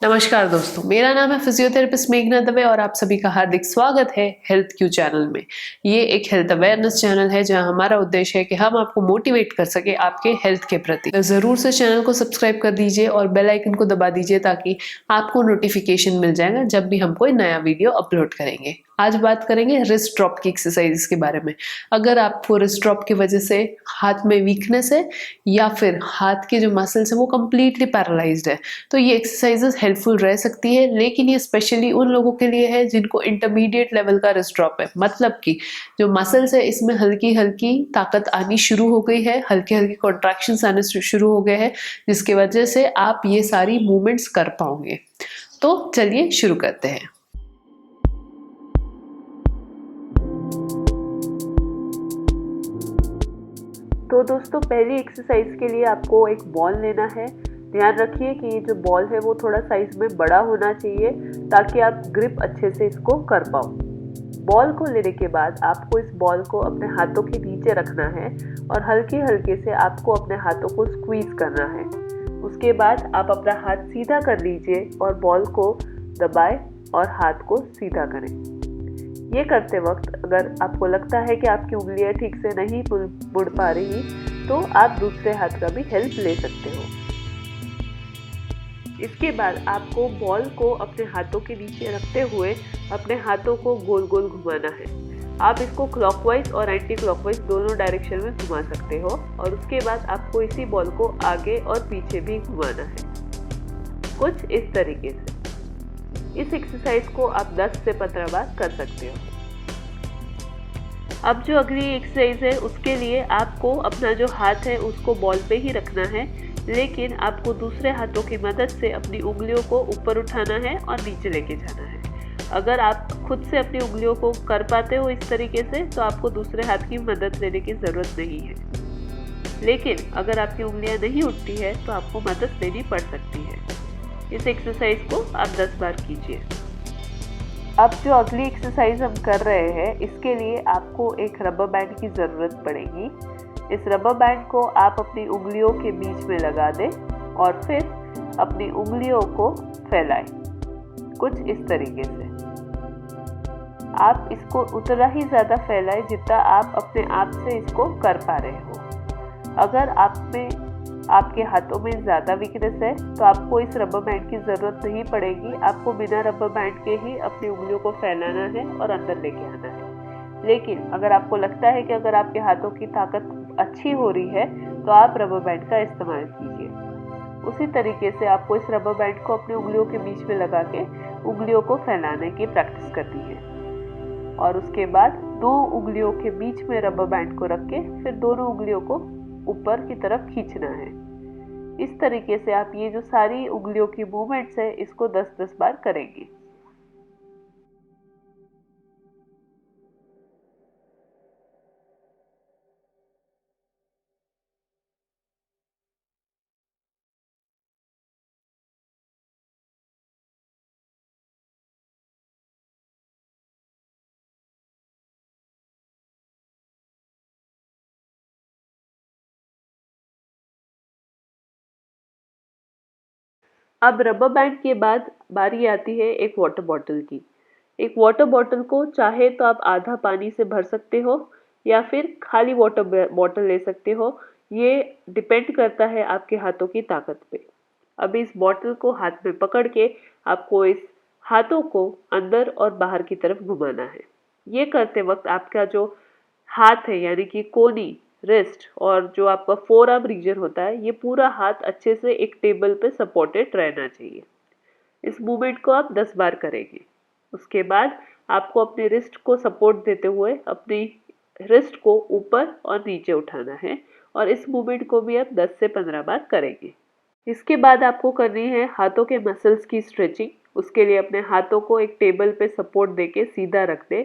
नमस्कार दोस्तों, मेरा नाम है फिजियोथेरेपिस्ट मेघना दवे और आप सभी का हार्दिक स्वागत है हेल्थ क्यू चैनल में। ये एक हेल्थ अवेयरनेस चैनल है जहां हमारा उद्देश्य है कि हम आपको मोटिवेट कर सके आपके हेल्थ के प्रति। तो जरूर से चैनल को सब्सक्राइब कर दीजिए और बेल आइकन को दबा दीजिए ताकि आपको नोटिफिकेशन मिल जाएगा जब भी हम कोई नया वीडियो अपलोड करेंगे। आज बात करेंगे रिस्ट ड्रॉप की एक्सरसाइज के बारे में। अगर आपको रिस्ट ड्रॉप की वजह से हाथ में वीकनेस है या फिर हाथ के जो मसल्स है वो कंप्लीटली पैरालाइज्ड है तो ये एक्सरसाइजेस हेल्पफुल रह सकती है, लेकिन ये स्पेशली उन लोगों के लिए है जिनको इंटरमीडिएट लेवल का रिस्ट ड्रॉप है। मतलब कि जो मसल्स है इसमें हल्की हल्की ताकत आनी शुरू हो गई है, हल्के हल्के कॉन्ट्रैक्शंस आने शुरू हो गए हैं, जिसकी वजह से आप ये सारी मूवमेंट्स कर पाओगे। तो चलिए शुरू करते हैं। तो दोस्तों, पहली एक्सरसाइज के लिए आपको एक बॉल लेना है। ध्यान रखिए कि ये जो बॉल है वो थोड़ा साइज में बड़ा होना चाहिए ताकि आप ग्रिप अच्छे से इसको कर पाओ। बॉल को लेने के बाद आपको इस बॉल को अपने हाथों के नीचे रखना है और हल्के हल्के से आपको अपने हाथों को स्क्वीज करना है। उसके बाद आप अपना हाथ सीधा कर लीजिए और बॉल को दबाएं और हाथ को सीधा करें। ये करते वक्त अगर आपको लगता है कि आपकी उंगलियां ठीक से नहीं मुड़ पा रही तो आप दूसरे हाथ का भी हेल्प ले सकते हो। इसके बाद आपको बॉल को अपने हाथों के नीचे रखते हुए अपने हाथों को गोल गोल घुमाना है। आप इसको क्लॉकवाइज और एंटी क्लॉकवाइज दोनों डायरेक्शन में घुमा सकते हो और उसके बाद आपको इसी बॉल को आगे और पीछे भी घुमाना है, कुछ इस तरीके से। इस एक्सरसाइज को आप 10 से 15 बार कर सकते हो। अब जो अगली एक्सरसाइज है उसके लिए आपको अपना जो हाथ है उसको बॉल पे ही रखना है, लेकिन आपको दूसरे हाथों की मदद से अपनी उंगलियों को ऊपर उठाना है और नीचे लेके जाना है। अगर आप खुद से अपनी उंगलियों को कर पाते हो इस तरीके से तो आपको दूसरे हाथ की मदद लेने की ज़रूरत नहीं है, लेकिन अगर आपकी उंगलियां नहीं उठती है तो आपको मदद लेनी पड़ सकती है। इस एक्सरसाइज को आप 10 बार कीजिए। अब जो अगली एक्सरसाइज हम कर रहे हैं इसके लिए आपको एक रबर बैंड की ज़रूरत पड़ेगी। इस रबर बैंड को आप अपनी उंगलियों के बीच में लगा दें और फिर अपनी उंगलियों को फैलाएं, कुछ इस तरीके से। आप इसको उतना ही ज़्यादा फैलाएं जितना आप अपने आप से इसको कर पा रहे हो। अगर आपके हाथों में ज़्यादा वीकनेस है तो आपको इस रबर बैंड की ज़रूरत नहीं पड़ेगी। आपको बिना रबर बैंड के ही अपनी उंगलियों को फैलाना है और अंदर लेके आना है। लेकिन अगर आपको लगता है कि अगर आपके हाथों की ताकत अच्छी हो रही है तो आप रबर बैंड का इस्तेमाल कीजिए। उसी तरीके से आपको इस रबर बैंड को अपनी उंगलियों के बीच में लगा के उंगलियों को फैलाने की प्रैक्टिस करनी है और उसके बाद 2 उंगलियों के बीच में रबर बैंड को रख के फिर दोनों उंगलियों को ऊपर की तरफ खींचना है। इस तरीके से आप ये जो सारी उंगलियों की मूवमेंट्स है इसको 10-10 बार करेंगे। अब रबर बैंड के बाद बारी आती है एक वाटर बॉटल की। एक वाटर बॉटल को चाहे तो आप आधा पानी से भर सकते हो या फिर खाली वाटर बॉटल ले सकते हो। ये डिपेंड करता है आपके हाथों की ताकत पे। अब इस बॉटल को हाथ में पकड़ के आपको इस हाथों को अंदर और बाहर की तरफ घुमाना है। ये करते वक्त आपका जो हाथ है यानी कि कोनी, रिस्ट और जो आपका फोर आर्म रीजन होता है ये पूरा हाथ अच्छे से एक टेबल पे सपोर्टेड रहना चाहिए। इस मूवमेंट को आप 10 बार करेंगे। उसके बाद आपको अपने रिस्ट को सपोर्ट देते हुए अपनी रिस्ट को ऊपर और नीचे उठाना है और इस मूवमेंट को भी आप 10 से 15 बार करेंगे। इसके बाद आपको करनी है हाथों के मसल्स की स्ट्रेचिंग। उसके लिए अपने हाथों को एक टेबल पे सपोर्ट देके सीधा रख दें।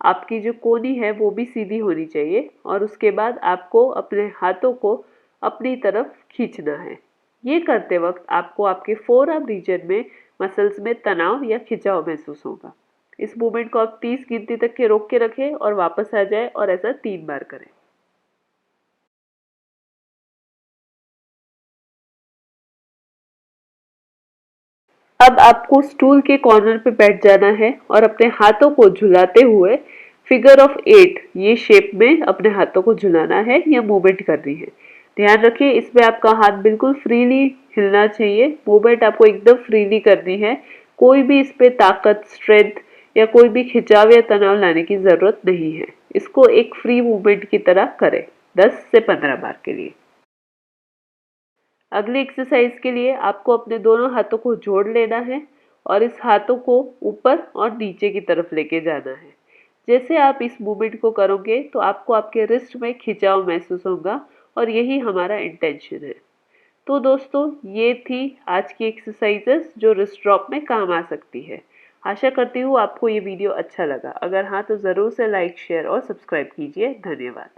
आपकी जो कोहनी है वो भी सीधी होनी चाहिए और उसके बाद आपको अपने हाथों को अपनी तरफ खींचना है। ये करते वक्त आपको आपके फोर आर्म रीजन में मसल्स में तनाव या खिंचाव महसूस होगा। इस मूवमेंट को आप 30 गिनती तक के रोक के रखें और वापस आ जाए और ऐसा 3 बार करें। अब आपको स्टूल के कॉर्नर पे बैठ जाना है और अपने हाथों को झुलाते हुए फिगर ऑफ 8 ये शेप में अपने हाथों को झुलाना है या मूवमेंट करनी है। ध्यान रखिए इसमें आपका हाथ बिल्कुल फ्रीली हिलना चाहिए, मूवमेंट आपको एकदम फ्रीली करनी है। कोई भी इस पे ताकत, स्ट्रेंथ या कोई भी खिंचाव या तनाव लाने की जरूरत नहीं है। इसको एक फ्री मूवमेंट की तरह करें 10 से 15 बार के लिए। अगली एक्सरसाइज के लिए आपको अपने दोनों हाथों को जोड़ लेना है और इस हाथों को ऊपर और नीचे की तरफ लेके जाना है। जैसे आप इस मूवमेंट को करोगे तो आपको आपके रिस्ट में खिंचाव महसूस होगा और यही हमारा इंटेंशन है। तो दोस्तों ये थी आज की एक्सरसाइजेस जो रिस्ट ड्रॉप में काम आ सकती है। आशा करती हूँ आपको ये वीडियो अच्छा लगा। अगर हाँ तो ज़रूर से लाइक, शेयर और सब्सक्राइब कीजिए। धन्यवाद।